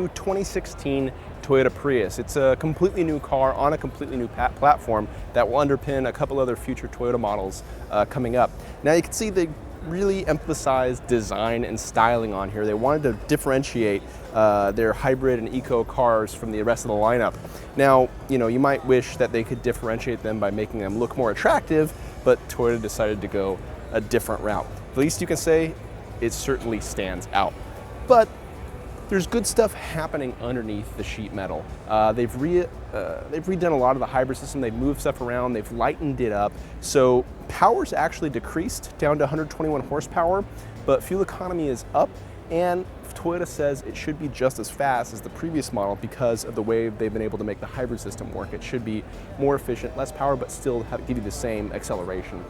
new 2016 Toyota Prius. It's a completely new car on a completely new platform that will underpin a couple other future Toyota models coming up. Now you can see they really emphasized design and styling on here. They wanted to differentiate their hybrid and eco cars from the rest of the lineup. Now, you might wish that they could differentiate them by making them look more attractive, but Toyota decided to go a different route. The least you can say, it certainly stands out. But there's good stuff happening underneath the sheet metal. They've redone a lot of the hybrid system. They've moved stuff around. They've lightened it up. So power's actually decreased down to 121 horsepower, but fuel economy is up. And Toyota says it should be just as fast as the previous model because of the way they've been able to make the hybrid system work. It should be more efficient, less power, but still give you the same acceleration.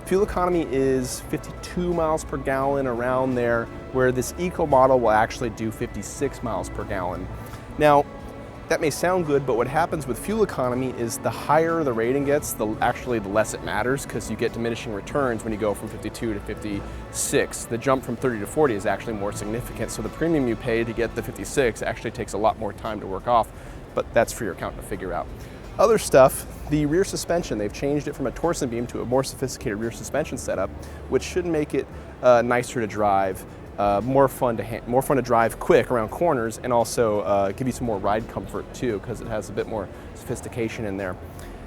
Fuel economy is 52 miles per gallon, around there, where this eco model will actually do 56 miles per gallon. Now, that may sound good, but what happens with fuel economy is the higher the rating gets, the less it matters, because you get diminishing returns when you go from 52 to 56. The jump from 30 to 40 is actually more significant, so the premium you pay to get the 56 actually takes a lot more time to work off, but that's for your accountant to figure out. Other stuff, the rear suspension, they've changed it from a torsion beam to a more sophisticated rear suspension setup, which should make it nicer to drive, more fun to drive quick around corners, and also give you some more ride comfort too, because it has a bit more sophistication in there.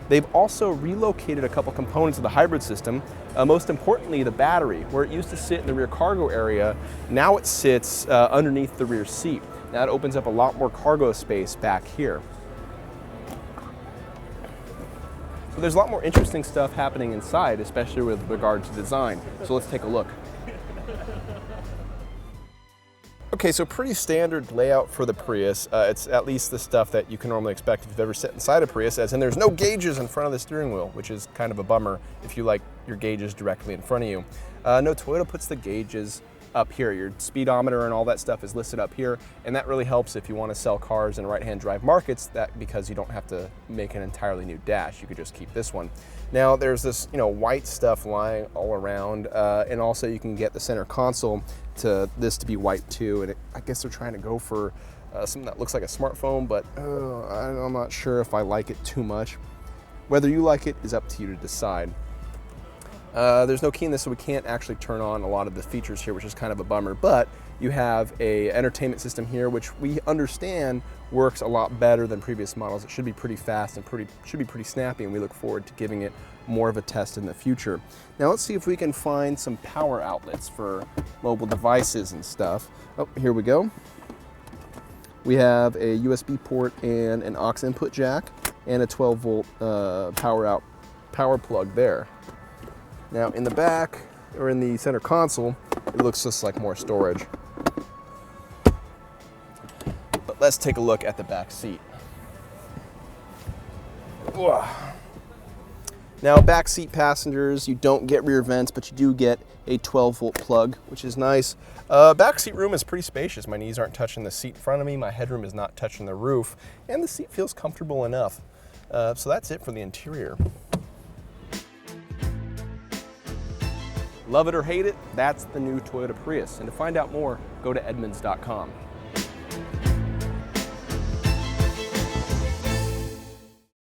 They've also relocated a couple components of the hybrid system, most importantly the battery. Where it used to sit in the rear cargo area, now it sits underneath the rear seat. Now it opens up a lot more cargo space back here. So there's a lot more interesting stuff happening inside, especially with regard to design. So let's take a look. Okay, so pretty standard layout for the Prius. It's at least the stuff that you can normally expect if you've ever sat inside a Prius, as in there's no gauges in front of the steering wheel, which is kind of a bummer if you like your gauges directly in front of you. No, Toyota puts the gauges up here. Your speedometer and all that stuff is listed up here, and that really helps if you want to sell cars in right-hand drive markets, because you don't have to make an entirely new dash. You could just keep this one. Now there's this white stuff lying all around, and also you can get the center console to be white too, and I guess they're trying to go for something that looks like a smartphone, but I'm not sure if I like it too much. Whether you like it is up to you to decide. There's no key in this, so we can't actually turn on a lot of the features here, which is kind of a bummer, but you have an entertainment system here, which we understand works a lot better than previous models. It should be pretty fast and should be pretty snappy, and we look forward to giving it more of a test in the future. Now let's see if we can find some power outlets for mobile devices and stuff. Oh, here we go. We have a USB port and an aux input jack and a 12-volt power plug there. Now in the back, or in the center console, it looks just like more storage. But let's take a look at the back seat. Now back seat passengers, you don't get rear vents, but you do get a 12-volt plug, which is nice. Back seat room is pretty spacious. My knees aren't touching the seat in front of me, my headroom is not touching the roof, and the seat feels comfortable enough. So that's it for the interior. Love it or hate it, that's the new Toyota Prius. And to find out more, go to Edmunds.com.